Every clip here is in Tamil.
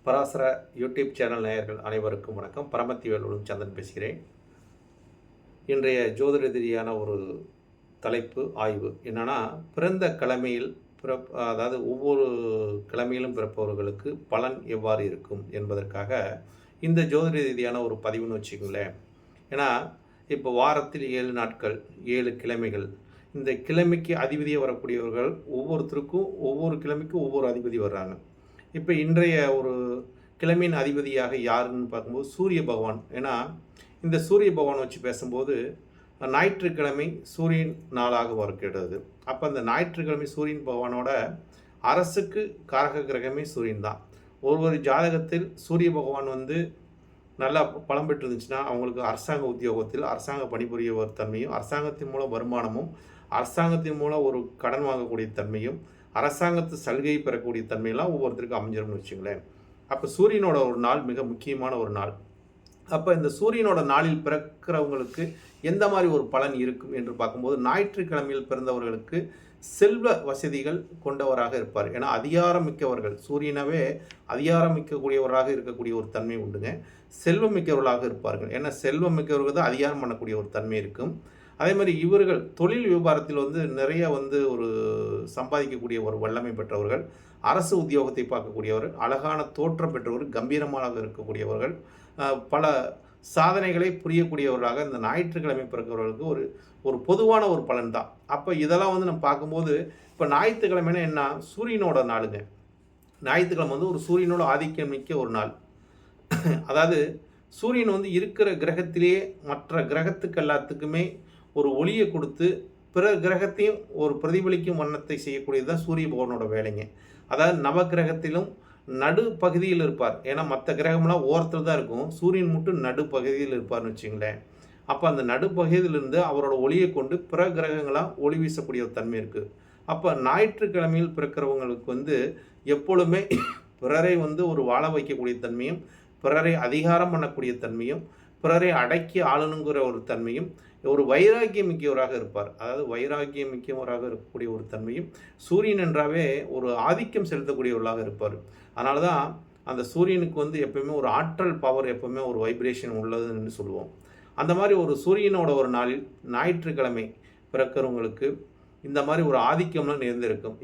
பராசர யூடியூப் சேனல் நேயர்கள் அனைவருக்கும் வணக்கம். பரமத்தி வேலுடன் சந்திரன் பேசுகிறேன். இன்றைய ஜோதிட ரீதியான ஒரு தலைப்பு ஆய்வு என்னென்னா, பிறந்த கிழமையில் அதாவது ஒவ்வொரு கிழமையிலும் பிறப்பவர்களுக்கு பலன் எவ்வாறு இருக்கும் என்பதற்காக இந்த ஜோதிட ரீதியான ஒரு பதிவுன்னு வச்சுக்கோங்களேன். ஏன்னா இப்போ வாரத்தில் 7 நாட்கள் 7 கிழமைகள், இந்த கிழமைக்கு அதிபதியாக வரக்கூடியவர்கள் ஒவ்வொருத்தருக்கும் ஒவ்வொரு கிழமைக்கும் ஒவ்வொரு அதிபதி வர்றாங்க. இப்போ இன்றைய ஒரு கிழமையின் அதிபதியாக யாருன்னு பார்க்கும்போது சூரிய பகவான். ஏன்னா இந்த சூரிய பகவான் வச்சு பேசும்போது ஞாயிற்றுக்கிழமை சூரியன் நாளாக வருகிறது. அப்போ அந்த ஞாயிற்றுக்கிழமை சூரியன் பகவானோட அரசுக்கு காரக கிரகமே சூரியன் தான். ஒரு ஜாதகத்தில் சூரிய பகவான் நல்லா பலம் பெற்று இருந்துச்சுன்னா அவங்களுக்கு அரசாங்க உத்தியோகத்தில் அரசாங்க பணிபுரிய ஒரு தன்மையும், அரசாங்கத்தின் மூலம் வருமானமும், அரசாங்கத்தின் மூலம் ஒரு கடன் வாங்கக்கூடிய தன்மையும், அரசாங்கத்து சலுகை பெறக்கூடிய தன்மையெல்லாம் ஒவ்வொருத்தருக்கும் அமைஞ்சிரும்னு வச்சுங்களேன். அப்போ சூரியனோட ஒரு நாள் மிக முக்கியமான ஒரு நாள். அப்போ இந்த சூரியனோட நாளில் பிறக்கிறவங்களுக்கு எந்த மாதிரி ஒரு பலன் இருக்கும் என்று பார்க்கும்போது, ஞாயிற்றுக்கிழமையில் பிறந்தவர்களுக்கு செல்வ வசதிகள் கொண்டவராக இருப்பார். ஏன்னா அதிகாரம் மிக்கவர்கள், சூரியனாவே அதிகாரம் மிக்கக்கூடியவராக இருக்கக்கூடிய ஒரு தன்மை உண்டுங்க. செல்வம் மிக்கவர்களாக இருப்பார்கள். ஏன்னா செல்வம் மிக்கவர்கள் தான் அதிகாரம் பண்ணக்கூடிய ஒரு தன்மை இருக்கும். அதே மாதிரி இவர்கள் தொழில் வியாபாரத்தில் நிறைய ஒரு சம்பாதிக்கக்கூடிய ஒரு வல்லமை பெற்றவர்கள், அரசு உத்தியோகத்தை பார்க்கக்கூடியவர், அழகான தோற்றம் பெற்றவர், கம்பீரமாக இருக்கக்கூடியவர்கள், பல சாதனைகளை புரியக்கூடியவர்களாக இந்த ஞாயிற்றுக்கிழமை பிறக்கிறவர்களுக்கு ஒரு ஒரு பொதுவான ஒரு பலன் தான். அப்போ இதெல்லாம் நம்ம பார்க்கும்போது, இப்போ ஞாயிற்றுக்கிழமைனா என்ன, சூரியனோட நாளுங்க. ஞாயிற்றுக்கிழமை ஒரு சூரியனோட ஆதிக்கம் மிக்க ஒரு நாள். அதாவது சூரியன் இருக்கிற கிரகத்திலேயே மற்ற கிரகத்துக்கு எல்லாத்துக்குமே ஒரு ஒளியை கொடுத்து பிற கிரகத்தையும் ஒரு பிரதிபலிக்கும் வண்ணத்தை செய்யக்கூடியது தான் சூரிய பகவானோட வேலைங்க. அதாவது நவகிரகத்திலும் நடு பகுதியில் இருப்பார். ஏன்னா மற்ற கிரகம்லாம் ஓரத்தில் தான் இருக்கும், சூரியன் மட்டும் நடு பகுதியில் இருப்பார்னு வச்சுங்களேன். அப்போ அந்த நடுப்பகுதியிலிருந்து அவரோட ஒளியை கொண்டு பிற கிரகங்களாக ஒளி வீசக்கூடிய ஒரு தன்மை இருக்குது. அப்போ ஞாயிற்றுக்கிழமையில் பிறக்கிறவங்களுக்கு எப்பொழுதுமே பிறரை ஒரு வாழ வைக்கக்கூடிய தன்மையும், பிறரை அதிகாரம் பண்ணக்கூடிய தன்மையும், பிறரை அடக்கி ஆளணுங்கிற ஒரு தன்மையும், ஒரு வைராக்கியம் மிக்கவராக இருப்பார். அதாவது வைராக்கியம் மிக்கவராக இருக்கக்கூடிய ஒரு தன்மையும், சூரியன் என்றாவே ஒரு ஆதிக்கம் செலுத்தக்கூடியவர்களாக இருப்பார். அதனால தான் அந்த சூரியனுக்கு எப்போயுமே ஒரு ஆற்றல் பவர், எப்போவுமே ஒரு வைப்ரேஷன் உள்ளதுன்னு சொல்லுவோம். அந்த மாதிரி ஒரு சூரியனோட ஒரு நாளில் ஞாயிற்றுக்கிழமை பிறக்கிறவங்களுக்கு இந்த மாதிரி ஒரு ஆதிக்கம்லாம் நேர்ந்திருக்கும்.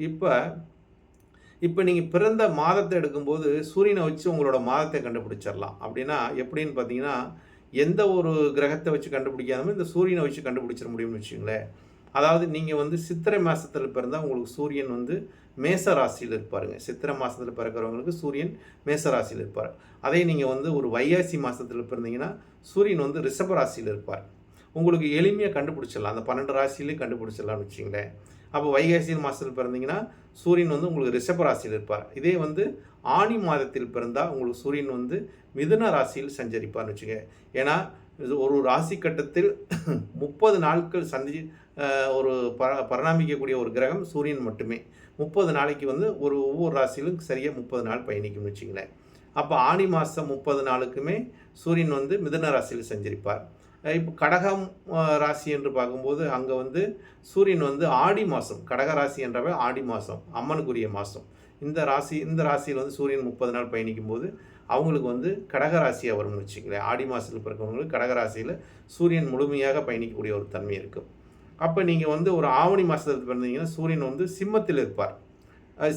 இப்போ நீங்கள் பிறந்த மாதத்தை எடுக்கும்போது சூரியனை வச்சு உங்களோட மாதத்தை கண்டுபிடிச்சிடலாம். அப்படின்னா எப்படின்னு பார்த்தீங்கன்னா, எந்த ஒரு கிரகத்தை வச்சு கண்டுபிடிக்காமல் இந்த சூரியனை வச்சு கண்டுபிடிச்சிட முடியும்னு வச்சுங்களேன். அதாவது நீங்கள் சித்திரை மாதத்தில் பிறந்தால் உங்களுக்கு சூரியன் மேச ராசியில் இருப்பாருங்க. சித்திரை மாதத்தில் பிறக்கிறவங்களுக்கு சூரியன் மேச ராசியில் இருப்பார். அதே நீங்கள் ஒரு வைகாசி மாதத்தில் பிறந்தீங்கன்னா சூரியன் ரிஷப ராசியில் இருப்பார். உங்களுக்கு எளிமையாக கண்டுபிடிச்சிடலாம், அந்த 12 ராசியிலையும் கண்டுபிடிச்சிடலாம்னு வச்சுங்களேன். அப்போ வைகாசி மாதத்தில் பிறந்தீங்கன்னா சூரியன் உங்களுக்கு ரிஷப ராசியில் இருப்பார். இதே ஆனி மாதத்தில் பிறந்தால் உங்களுக்கு சூரியன் மிதுன ராசியில் சஞ்சரிப்பார்னு வச்சுங்க. ஏன்னா இது ஒரு ராசி கட்டத்தில் 30 நாட்கள் ஒரு பரிணாமிக்கக்கூடிய ஒரு கிரகம் சூரியன் மட்டுமே. 30 நாளைக்கு ஒவ்வொரு ராசியிலும் சரியாக 30 நாள் பயணிக்கும்னு வச்சுங்களேன். அப்போ ஆனி மாதம் 30 நாளுக்குமே சூரியன் மிதுன ராசியில் சஞ்சரிப்பார். இப்போ கடகம் ராசி என்று பார்க்கும்போது அங்கே சூரியன் ஆடி மாதம், கடக ராசி என்றவே ஆடி மாதம் அம்மனுக்குரிய மாதம். இந்த ராசியில் சூரியன் 30 நாள் பயணிக்கும் போது அவங்களுக்கு கடக ராசியாக வரும்னு வச்சுங்களேன். ஆடி மாதத்தில் பிறக்கிறவங்களுக்கு கடக ராசியில் சூரியன் முழுமையாக பயணிக்கக்கூடிய ஒரு தன்மை இருக்கும். அப்போ நீங்கள் ஒரு ஆவணி மாதத்தில் பிறந்தீங்கன்னா சூரியன் சிம்மத்தில் இருப்பார்.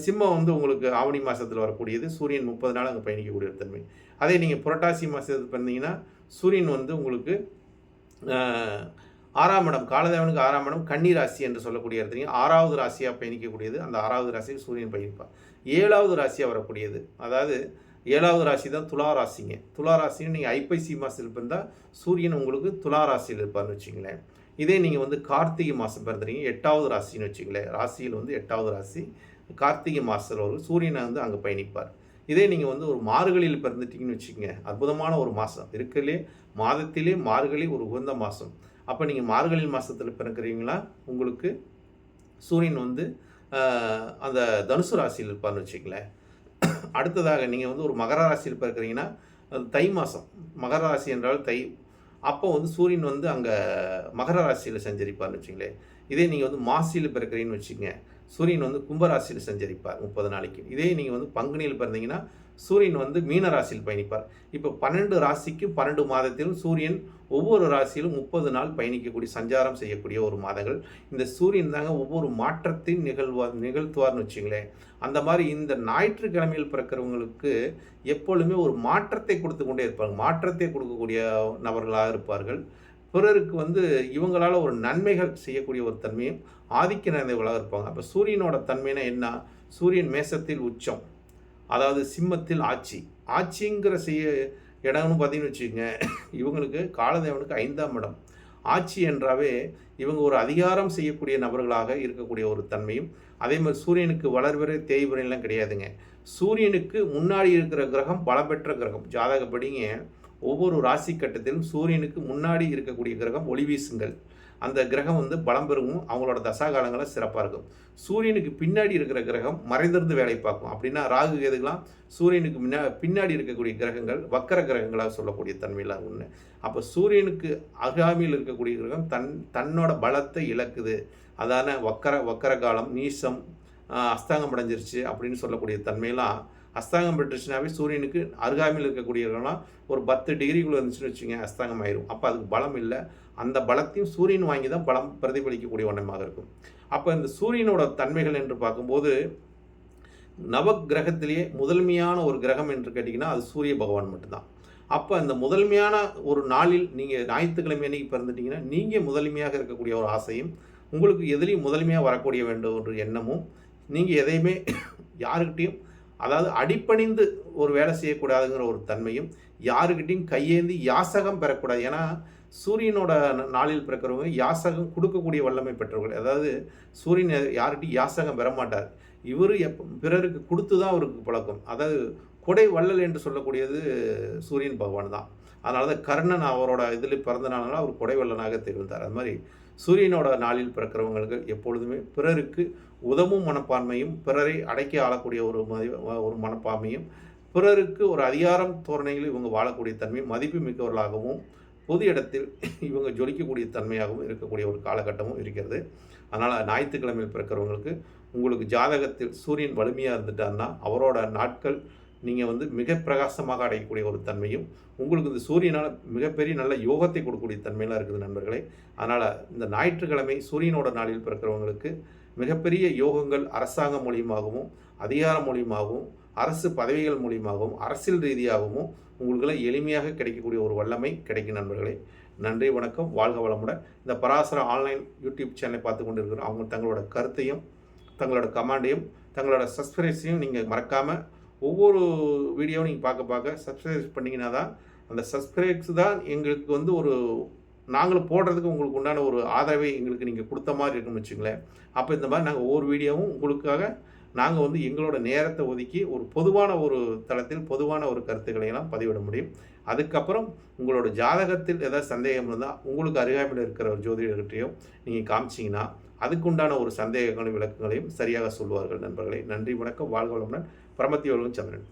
சிம்மம் உங்களுக்கு ஆவணி மாதத்தில் வரக்கூடியது, சூரியன் 30 நாள் அங்கே பயணிக்கக்கூடிய ஒரு தன்மை. அதே நீங்கள் புரட்டாசி மாதத்தில் பிறந்தீங்கன்னா சூரியன் உங்களுக்கு 6ஆம் இடம், காலதேவனுக்கு 6ஆம் இடம் கன்னி ராசி என்று சொல்லக்கூடிய இடத்துல 6வது ராசியாக பயணிக்கக்கூடியது. அந்த 6வது ராசியில் சூரியன் பயணிப்பார். 7வது ராசியாக வரக்கூடியது, அதாவது 7வது ராசி தான் துலா ராசிங்க. துலா ராசின்னு நீங்கள் ஐப்பசி மாதத்தில் பிறந்தால் சூரியன் உங்களுக்கு துலா ராசியில் இருப்பார்னு வச்சுங்களேன். இதே நீங்கள் கார்த்திகை மாதம் பிறந்துறீங்க 8வது ராசின்னு வச்சுங்களேன். ராசியில் 8வது ராசி கார்த்திகை மாதத்தில் ஒரு சூரியனை அங்கே பயணிப்பார். இதே நீங்கள் ஒரு மார்கழியில் பிறந்துட்டீங்கன்னு வச்சுக்கோங்க, அற்புதமான ஒரு மாதம் இருக்கிறதுலே, மாதத்திலே மார்கழி ஒரு உகந்த மாதம். அப்போ நீங்கள் மார்கழி மாதத்தில் பிறக்கிறீங்களா உங்களுக்கு சூரியன் அந்த தனுசு ராசியில் இருப்பார்னு வச்சுக்கங்களேன். அடுத்ததாக நீங்கள் ஒரு மகர ராசியில் பிறக்கிறீங்கன்னா அது தை மாதம், மகர ராசி என்றால் தை. அப்போ சூரியன் அங்கே மகர ராசியில் சஞ்சரிப்பார்னு வச்சுங்களேன். இதே நீங்கள் மாசியில் பிறக்கிறீங்கன்னு வச்சுக்கோங்க, சூரியன் கும்பராசியில் சஞ்சரிப்பார் 30 நாளைக்கு. இதே நீங்கள் பங்குனியில் பிறந்தீங்கன்னா சூரியன் வந்து மீன ராசியில் பயணிப்பார். இப்போ 12 ராசிக்கும் 12 மாதத்திலும் சூரியன் ஒவ்வொரு ராசியிலும் 30 நாள் பயணிக்கக்கூடிய சஞ்சாரம் செய்யக்கூடிய ஒரு மாதங்கள். இந்த சூரியன் தாங்க ஒவ்வொரு மாற்றத்தின் நிகழ்த்துவார்னு வச்சுங்களேன். அந்த மாதிரி இந்த ஞாயிற்றுக்கிழமையில் பிறக்கிறவங்களுக்கு எப்பொழுதுமே ஒரு மாற்றத்தை கொடுத்து கொண்டே இருப்பாங்க. மாற்றத்தை கொடுக்கக்கூடிய நபர்களாக இருப்பார்கள். பிறருக்கு வந்து இவங்களால ஒரு நன்மைகள் செய்யக்கூடிய ஒரு தன்மையும் ஆதிக்க நிறைந்தவர்களாக இருப்பாங்க. அப்போ சூரியனோட தன்மைனா என்ன? சூரியன் மேசத்தில் உச்சம், அதாவது சிம்மத்தில் ஆட்சி. ஆட்சிங்கிற இடம்னு பார்த்தீங்கன்னு வச்சுக்கோங்க, இவங்களுக்கு காலதேவனுக்கு 5ஆம் இடம். ஆட்சி என்றாவே இவங்க ஒரு அதிகாரம் செய்யக்கூடிய நபர்களாக இருக்கக்கூடிய ஒரு தன்மையும், அதே மாதிரி சூரியனுக்கு வளர்வரை தேய்வரைலாம் கிடையாதுங்க. சூரியனுக்கு முன்னாடி இருக்கிற கிரகம் பலம் பெற்ற கிரகம். ஜாதகப்படிங்க ஒவ்வொரு ராசி கட்டத்திலும் சூரியனுக்கு முன்னாடி இருக்கக்கூடிய கிரகம் ஒளி வீசுங்கள். அந்த கிரகம் வந்து பலம் பெறும். அவங்களோட தசாகாலங்களில் சிறப்பாக இருக்கும். சூரியனுக்கு பின்னாடி இருக்கிற கிரகம் மறைந்திருந்து வேலை பார்க்கும். அப்படின்னா ராகு கேதுக்கெல்லாம் சூரியனுக்கு பின்னாடி இருக்கக்கூடிய கிரகங்கள் வக்கர கிரகங்களாக சொல்லக்கூடிய தன்மையில் ஒன்று. அப்போ சூரியனுக்கு அருகாமையில் இருக்கக்கூடிய கிரகம் தன்னோட பலத்தை இழக்குது. அதான வக்கர காலம், நீசம், அஸ்தாங்கம் அடைஞ்சிருச்சு அப்படின்னு சொல்லக்கூடிய தன்மையெல்லாம் அஸ்தாங்கம் பெற்றுச்சுனாவே சூரியனுக்கு அருகாமையில் இருக்கக்கூடியவர்கள்லாம் ஒரு 10 டிகிரிக்குள்ளே இருந்துச்சுன்னு வச்சுங்க அஸ்தாங்கம் ஆயிரும். அப்போ அதுக்கு பலம் இல்லை. அந்த பலத்தையும் சூரியன் வாங்கி தான் பலம் பிரதிபலிக்கக்கூடிய வண்ணமாக இருக்கும். அப்போ இந்த சூரியனோட தன்மைகள் என்று பார்க்கும்போது நவ கிரகத்திலேயே முதன்மையான ஒரு கிரகம் என்று கேட்டிங்கன்னா அது சூரிய பகவான் மட்டும்தான். அப்போ அந்த முதன்மையான ஒரு நாளில் நீங்கள் ஞாயிற்றுக்கிழமை அன்னைக்கு பிறந்துட்டிங்கன்னா நீங்கள் முதன்மையாக இருக்கக்கூடிய ஒரு ஆசையும், உங்களுக்கு எதுலேயும் முதன்மையாக வரக்கூடிய வேண்டும் ஒரு எண்ணமும், நீங்கள் எதையுமே யாருக்கிட்டையும் அதாவது அடிப்பணிந்து ஒரு வேலை செய்யக்கூடாதுங்கிற ஒரு தன்மையும், யாருக்கிட்டையும் கையேந்தி யாசகம் பெறக்கூடாது. ஏன்னா சூரியனோட நாளில் பிறக்கிறவங்க யாசகம் கொடுக்கக்கூடிய வல்லமை பெற்றவர்கள். அதாவது சூரியன் யார்கிட்டையும் யாசகம் பெற மாட்டார். இவர் பிறருக்கு கொடுத்து தான் அவருக்கு பழக்கம். அதாவது கொடை வள்ளல் என்று சொல்லக்கூடியது சூரியன் பகவான் தான். அதனால தான் கர்ணன் அவரோட இதில் பிறந்தனால அவர் கொடை வள்ளனாக திகழ்ந்தார். அது மாதிரி சூரியனோட நாளில் பிறக்கிறவங்களுக்கு எப்பொழுதுமே பிறருக்கு உதவும் மனப்பான்மையும், பிறரை அடக்கி ஆளக்கூடிய ஒரு மனப்பான்மையும், பிறருக்கு ஒரு அதிகாரம் தோரணையில் இவங்க வாழக்கூடிய தன்மையும், மதிப்பு மிக்கவர்களாகவும் பொது இடத்தில் இவங்க ஜொலிக்கக்கூடிய தன்மையாகவும் இருக்கக்கூடிய ஒரு காலகட்டமும் இருக்கிறது. அதனால் ஞாயிற்றுக்கிழமையில் பிறக்கிறவங்களுக்கு உங்களுக்கு ஜாதகத்தில் சூரியன் வலிமையாக இருந்துட்டார்னா அவரோட நாட்கள் நீங்கள் வந்து மிக பிரகாசமாக அடையக்கூடிய ஒரு தன்மையும், உங்களுக்கு இந்த சூரியனால் மிகப்பெரிய நல்ல யோகத்தை கொடுக்கக்கூடிய தன்மையெல்லாம் இருக்குது நண்பர்களே. அதனால் இந்த ஞாயிற்றுக்கிழமை சூரியனோட நாளில் பிறக்கிறவங்களுக்கு மிகப்பெரிய யோகங்கள் அரசாங்கம் மூலியமாகவும், அதிகாரம் மூலியமாகவும், அரசு பதவிகள் மூலியமாகவும், அரசியல் ரீதியாகவும் உங்களுக்கெல்லாம் எளிமையாக கிடைக்கக்கூடிய ஒரு வல்லமை கிடைக்கும் நண்பர்களே. நன்றி, வணக்கம், வாழ்க வளமுடன். இந்த பராசர ஆன்லைன் யூடியூப் சேனலை பார்த்து கொண்டு இருக்கிற அவங்க தங்களோட கருத்தையும், தங்களோட கமெண்டையும், தங்களோட சப்ஸ்கிரைப்ஸையும் நீங்கள் மறக்காமல் ஒவ்வொரு வீடியோவும் நீங்கள் பார்க்க சப்ஸ்கிரைப் பண்ணிங்கன்னா தான் அந்த சப்ஸ்கிரைப்ஸ் தான் எங்களுக்கு வந்து ஒரு நாங்களும் போடுறதுக்கு உங்களுக்கு உண்டான ஒரு ஆதரவை எங்களுக்கு நீங்கள் கொடுத்த மாதிரி இருக்குன்னு வச்சுங்களேன். அப்போ இந்த மாதிரி நாங்கள் ஒவ்வொரு வீடியோவும் உங்களுக்காக நாங்கள் வந்து எங்களோட நேரத்தை ஒதுக்கி ஒரு பொதுவான ஒரு தளத்தில் பொதுவான ஒரு கருத்துக்களையெல்லாம் பதிவிட முடியும். அதுக்கப்புறம் உங்களோட ஜாதகத்தில் ஏதாவது சந்தேகம் இருந்தால் உங்களுக்கு அருகாமையில் இருக்கிற ஒரு ஜோதிடர்கிட்டையும் நீங்கள் காமிச்சிங்கன்னா அதுக்குண்டான ஒரு சந்தேகங்களையும் விளக்கங்களையும் சரியாக சொல்வார்கள் நண்பர்களே. நன்றி, வணக்கம், வாழ்க வளமுடன். பரமத்தி வல்லுவன் சந்திரன்.